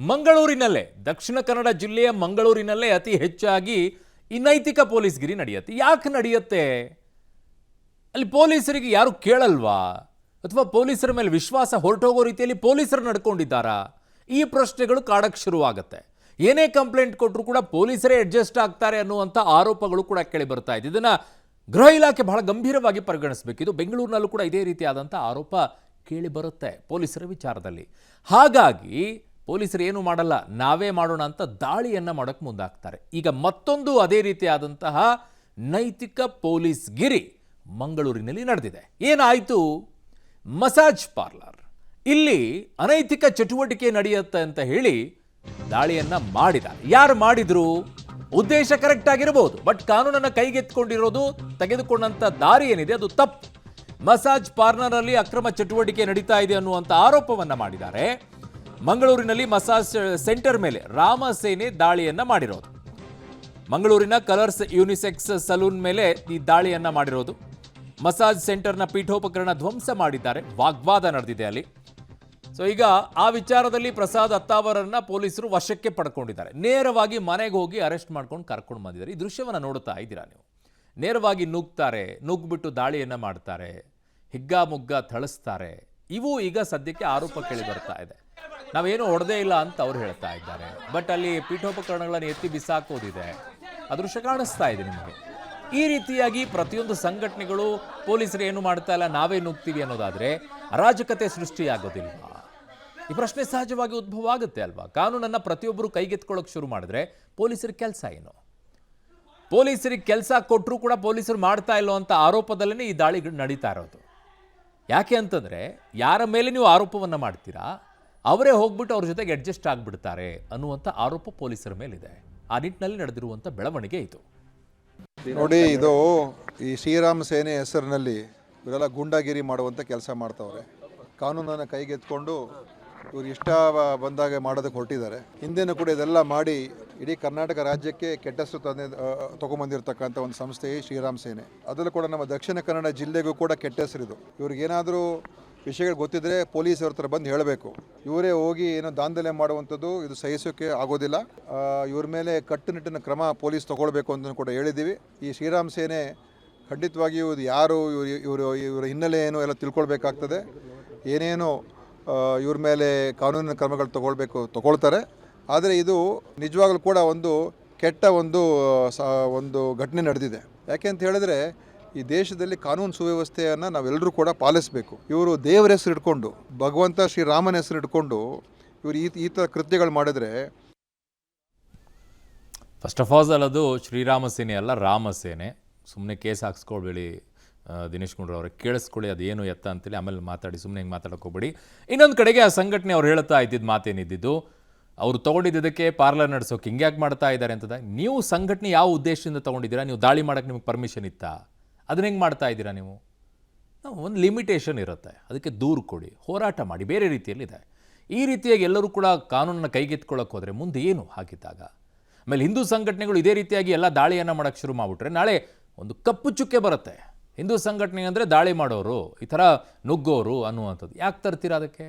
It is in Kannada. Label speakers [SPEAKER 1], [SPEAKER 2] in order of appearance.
[SPEAKER 1] ಮಂಗಳೂರಿನಲ್ಲೇ ದಕ್ಷಿಣ ಕನ್ನಡ ಜಿಲ್ಲೆಯ ಮಂಗಳೂರಿನಲ್ಲೇ ಅತಿ ಹೆಚ್ಚಾಗಿ ಈ ನೈತಿಕ ಪೊಲೀಸ್ಗಿರಿ ನಡೆಯುತ್ತೆ. ಯಾಕೆ ನಡೆಯುತ್ತೆ? ಅಲ್ಲಿ ಪೊಲೀಸರಿಗೆ ಯಾರು ಕೇಳಲ್ವಾ? ಅಥವಾ ಪೊಲೀಸರ ಮೇಲೆ ವಿಶ್ವಾಸ ಹೊರಟೋಗೋ ರೀತಿಯಲ್ಲಿ ಪೊಲೀಸರು ನಡ್ಕೊಂಡಿದ್ದಾರಾ? ಈ ಪ್ರಶ್ನೆಗಳು ಕಾಡಕ್ಕೆ ಶುರುವಾಗುತ್ತೆ. ಏನೇ ಕಂಪ್ಲೇಂಟ್ ಕೊಟ್ಟರು ಕೂಡ ಪೊಲೀಸರೇ ಅಡ್ಜಸ್ಟ್ ಆಗ್ತಾರೆ ಅನ್ನುವಂಥ ಆರೋಪಗಳು ಕೂಡ ಕೇಳಿ ಬರ್ತಾ ಇದೆ. ಇದನ್ನು ಗೃಹ ಇಲಾಖೆ ಬಹಳ ಗಂಭೀರವಾಗಿ ಪರಿಗಣಿಸಬೇಕಿದು. ಬೆಂಗಳೂರಿನಲ್ಲೂ ಕೂಡ ಇದೇ ರೀತಿಯಾದಂಥ ಆರೋಪ ಕೇಳಿ ಬರುತ್ತೆ ಪೊಲೀಸರ ವಿಚಾರದಲ್ಲಿ. ಹಾಗಾಗಿ ಪೊಲೀಸರು ಏನು ಮಾಡಲ್ಲ, ನಾವೇ ಮಾಡೋಣ ಅಂತ ದಾಳಿಯನ್ನು ಮಾಡೋಕ್ಕೆ ಮುಂದಾಗ್ತಾರೆ. ಈಗ ಮತ್ತೊಂದು ಅದೇ ರೀತಿಯಾದಂತಹ ನೈತಿಕ ಪೊಲೀಸ್ಗಿರಿ ಮಂಗಳೂರಿನಲ್ಲಿ ನಡೆದಿದೆ. ಏನಾಯಿತು? ಮಸಾಜ್ ಪಾರ್ಲರ್ ಇಲ್ಲಿ ಅನೈತಿಕ ಚಟುವಟಿಕೆ ನಡೆಯುತ್ತೆ ಅಂತ ಹೇಳಿ ದಾಳಿಯನ್ನ ಮಾಡಿದ್ದಾರೆ. ಯಾರು ಮಾಡಿದ್ರು? ಉದ್ದೇಶ ಕರೆಕ್ಟ್ ಆಗಿರಬಹುದು, ಬಟ್ ಕಾನೂನನ್ನು ಕೈಗೆತ್ತಿಕೊಂಡಿರೋದು, ತೆಗೆದುಕೊಂಡಂತ ದಾರಿ ಏನಿದೆ ಅದು ತಪ್ಪು. ಮಸಾಜ್ ಪಾರ್ಲರ್ನಲ್ಲಿ ಅಕ್ರಮ ಚಟುವಟಿಕೆ ನಡೀತಾ ಇದೆ ಅನ್ನುವಂಥ ಆರೋಪವನ್ನ ಮಾಡಿದ್ದಾರೆ. ಮಂಗಳೂರಿನಲ್ಲಿ ಮಸಾಜ್ ಸೆಂಟರ್ ಮೇಲೆ ರಾಮಸೇನೆ ದಾಳಿಯನ್ನ ಮಾಡಿರೋದು. ಮಂಗಳೂರಿನ ಕಲರ್ಸ್ ಯೂನಿಸೆಕ್ಸ್ ಸಲೂನ್ ಮೇಲೆ ಈ ದಾಳಿಯನ್ನ ಮಾಡಿರೋದು. ಮಸಾಜ್ ಸೆಂಟರ್ನ ಪೀಠೋಪಕರಣ ಧ್ವಂಸ ಮಾಡಿದ್ದಾರೆ. ವಾಗ್ವಾದ ನಡೆದಿದೆ ಅಲ್ಲಿ. ಸೊ ಈಗ ಆ ವಿಚಾರದಲ್ಲಿ ಪ್ರಸಾದ್ ಅತ್ತಾವರನ್ನ ಪೊಲೀಸರು ವಶಕ್ಕೆ ಪಡ್ಕೊಂಡಿದ್ದಾರೆ. ನೇರವಾಗಿ ಮನೆಗೆ ಹೋಗಿ ಅರೆಸ್ಟ್ ಮಾಡ್ಕೊಂಡು ಕರ್ಕೊಂಡು ಬಂದಿದ್ದಾರೆ. ಈ ದೃಶ್ಯವನ್ನು ನೋಡ್ತಾ ಇದ್ದೀರಾ ನೀವು. ನೇರವಾಗಿ ನುಗ್ತಾರೆ, ನುಗ್ಬಿಟ್ಟು ದಾಳಿಯನ್ನ ಮಾಡ್ತಾರೆ, ಹಿಗ್ಗಾಮುಗ್ಗ ಥಳಿಸ್ತಾರೆ. ಇವು ಈಗ ಸದ್ಯಕ್ಕೆ ಆರೋಪ ಕೇಳಿ ಬರ್ತಾ ಇದೆ. ನಾವೇನು ಹೊಡೆದೇ ಇಲ್ಲ ಅಂತ ಅವ್ರು ಹೇಳ್ತಾ ಇದ್ದಾರೆ. ಬಟ್ ಅಲ್ಲಿ ಪೀಠೋಪಕರಣಗಳನ್ನು ಎತ್ತಿ ಬಿಸಾಕೋದಿದೆ. ಆ ದೃಶ್ಯ ಕಾಣಿಸ್ತಾ ಇದೆ ನಿಮಗೆ. ಈ ರೀತಿಯಾಗಿ ಪ್ರತಿಯೊಂದು ಸಂಘಟನೆಗಳು ಪೊಲೀಸರು ಏನು ಮಾಡ್ತಾ ಇಲ್ಲ, ನಾವೇ ನುಗ್ತೀವಿ ಅನ್ನೋದಾದ್ರೆ ಅರಾಜಕತೆ ಸೃಷ್ಟಿಯಾಗೋದಿಲ್ವಾ? ಈ ಪ್ರಶ್ನೆ ಸಹಜವಾಗಿ ಉದ್ಭವ ಆಗುತ್ತೆ ಅಲ್ವಾ? ಕಾನೂನನ್ನ ಪ್ರತಿಯೊಬ್ಬರು ಕೈಗೆತ್ಕೊಳ್ಳೋಕೆ ಶುರು ಮಾಡಿದ್ರೆ ಪೊಲೀಸರ ಕೆಲಸ ಏನು? ಪೊಲೀಸರಿಗೆ ಕೆಲಸ ಕೊಟ್ಟರು ಕೂಡ ಪೊಲೀಸರು ಮಾಡ್ತಾ ಇಲ್ಲೋ ಅಂತ ಆರೋಪದಲ್ಲೇ ಈ ದಾಳಿಗಳು ನಡೀತಾ ಇರೋದು. ಯಾಕೆ ಅಂತಂದ್ರೆ ಯಾರ ಮೇಲೆ ನೀವು ಆರೋಪವನ್ನ ಮಾಡ್ತೀರಾ ಅವರೇ ಹೋಗ್ಬಿಟ್ಟು ಅವ್ರ ಜೊತೆಗೆ ಅಡ್ಜಸ್ಟ್ ಆಗಿಬಿಡ್ತಾರೆ ಅನ್ನುವಂಥ ಆರೋಪ ಪೊಲೀಸರ ಮೇಲಿದೆ. ಆ ನಿಟ್ಟಿನಲ್ಲಿ ನಡೆದಿರುವಂಥ ಬೆಳವಣಿಗೆ ಇದು.
[SPEAKER 2] ನೋಡಿ, ಇದು ಈ ಶ್ರೀರಾಮ ಸೇನೆ ಹೆಸರಿನಲ್ಲಿ ಇವರೆಲ್ಲ ಗೂಂಡಾಗಿರಿ ಮಾಡುವಂಥ ಕೆಲಸ ಮಾಡ್ತಾವ್ರೆ. ಕಾನೂನನ್ನು ಕೈಗೆತ್ಕೊಂಡು ಇವ್ರು ಇಷ್ಟ ಬಂದಾಗ ಮಾಡೋದಕ್ಕೆ ಹೊರಟಿದ್ದಾರೆ. ಹಿಂದೆನೂ ಕೂಡ ಇದೆಲ್ಲ ಮಾಡಿ ಇಡೀ ಕರ್ನಾಟಕ ರಾಜ್ಯಕ್ಕೆ ಕೆಟ್ಟ ಹೆಸರು ತೊಗೊಂಬಂದಿರತಕ್ಕಂಥ ಒಂದು ಸಂಸ್ಥೆ ಶ್ರೀರಾಮ ಸೇನೆ. ಅದರಲ್ಲೂ ಕೂಡ ನಮ್ಮ ದಕ್ಷಿಣ ಕನ್ನಡ ಜಿಲ್ಲೆಗೂ ಕೂಡ ಕೆಟ್ಟ ಹೆಸರಿದು. ಇವ್ರಿಗೇನಾದರೂ ವಿಷಯಗಳು ಗೊತ್ತಿದ್ರೆ ಪೊಲೀಸ್ ಅವ್ರ ಹತ್ರ ಬಂದು ಹೇಳಬೇಕು. ಇವರೇ ಹೋಗಿ ಏನೋ ದಾಂಧಲೆ ಮಾಡುವಂಥದ್ದು ಇದು ಸಹಿಸೋಕ್ಕೆ ಆಗೋದಿಲ್ಲ. ಇವ್ರ ಮೇಲೆ ಕಟ್ಟುನಿಟ್ಟಿನ ಕ್ರಮ ಪೊಲೀಸ್ ತಗೊಳ್ಬೇಕು ಅಂತ ಕೂಡ ಹೇಳಿದ್ದೀವಿ. ಈ ಶ್ರೀರಾಮ ಸೇನೆ ಖಂಡಿತವಾಗಿಯೂ ಇದು ಯಾರು, ಇವರ ಹಿನ್ನೆಲೆ ಏನು ಎಲ್ಲ ತಿಳ್ಕೊಳ್ಬೇಕಾಗ್ತದೆ. ಏನೇನು ಇವ್ರ ಮೇಲೆ ಕಾನೂನಿನ ಕ್ರಮಗಳು ತಗೊಳ್ತಾರೆ. ಆದರೆ ಇದು ನಿಜವಾಗ್ಲೂ ಕೂಡ ಒಂದು ಕೆಟ್ಟ ಒಂದು ಘಟನೆ ನಡೆದಿದೆ. ಯಾಕೆ ಅಂತ ಹೇಳಿದ್ರೆ ಈ ದೇಶದಲ್ಲಿ ಕಾನೂನು ಸುವ್ಯವಸ್ಥೆಯನ್ನು ನಾವೆಲ್ಲರೂ ಕೂಡ ಪಾಲಿಸಬೇಕು. ಇವರು ದೇವರ ಹೆಸರು ಇಟ್ಕೊಂಡು, ಭಗವಂತ ಶ್ರೀರಾಮನ ಹೆಸರು ಇಟ್ಕೊಂಡು ಇವರು ಈ ಥರ ಕೃತ್ಯಗಳು ಮಾಡಿದ್ರೆ,
[SPEAKER 1] ಫಸ್ಟ್ ಆಫ್ ಆಲ್ ಅದು ಶ್ರೀರಾಮ ಸೇನೆ ಅಲ್ಲ, ರಾಮಸೇನೆ. ಸುಮ್ಮನೆ ಕೇಸ್ ಹಾಕ್ಸ್ಕೊಳ್ಬೇಡಿ ದಿನೇಶ್ ಗುಂಡ್ರು ಅವ್ರಿಗೆ, ಕೇಳಿಸ್ಕೊಳ್ಳಿ ಅದೇನು ಎತ್ತ ಅಂತೇಳಿ ಆಮೇಲೆ ಮಾತಾಡಿ, ಸುಮ್ಮನೆ ಹಿಂಗೆ ಮಾತಾಡೋಕೆ ಹೋಗ್ಬೇಡಿ. ಇನ್ನೊಂದು ಕಡೆಗೆ ಆ ಸಂಘಟನೆ ಅವ್ರು ಹೇಳ್ತಾ ಇದ್ದಿದ್ದು ಮಾತೇನಿದ್ದು, ಅವರು ತೊಗೊಂಡಿದ್ದಕ್ಕೆ ಪಾರ್ಲರ್ ನಡೆಸೋಕೆ ಹಿಂಗ್ಯಾಕೆ ಮಾಡ್ತಾ ಇದ್ದಾರೆ ಅಂತದ. ನೀವು ಸಂಘಟನೆ ಯಾವ ಉದ್ದೇಶದಿಂದ ತೊಗೊಂಡಿದ್ದೀರಾ? ನೀವು ದಾಳಿ ಮಾಡೋಕ್ಕೆ ನಿಮಗೆ ಪರ್ಮಿಷನ್ ಇತ್ತಾ? ಅದನ್ನ ಹೆಂಗೆ ಮಾಡ್ತಾ ಇದ್ದೀರಾ ನೀವು? ಒಂದು ಲಿಮಿಟೇಷನ್ ಇರುತ್ತೆ, ಅದಕ್ಕೆ ದೂರು ಕೊಡಿ, ಹೋರಾಟ ಮಾಡಿ, ಬೇರೆ ರೀತಿಯಲ್ಲಿದೆ. ಈ ರೀತಿಯಾಗಿ ಎಲ್ಲರೂ ಕೂಡ ಕಾನೂನನ್ನು ಕೈಗೆತ್ಕೊಳ್ಳೋಕೆ ಹೋದರೆ ಮುಂದೆ ಏನು ಹಾಕಿದ್ದಾಗ? ಆಮೇಲೆ ಹಿಂದೂ ಸಂಘಟನೆಗಳು ಇದೇ ರೀತಿಯಾಗಿ ಎಲ್ಲ ದಾಳಿಯನ್ನು ಮಾಡೋಕ್ಕೆ ಶುರು ಮಾಡಿಬಿಟ್ರೆ ನಾಳೆ ಒಂದು ಕಪ್ಪು ಚುಕ್ಕೆ ಬರುತ್ತೆ. ಹಿಂದೂ ಸಂಘಟನೆ ಅಂದರೆ ದಾಳಿ ಮಾಡೋರು, ಈ ಥರ ನುಗ್ಗೋರು ಅನ್ನುವಂಥದ್ದು. ಯಾಕೆ ತರ್ತೀರಾ ಅದಕ್ಕೆ?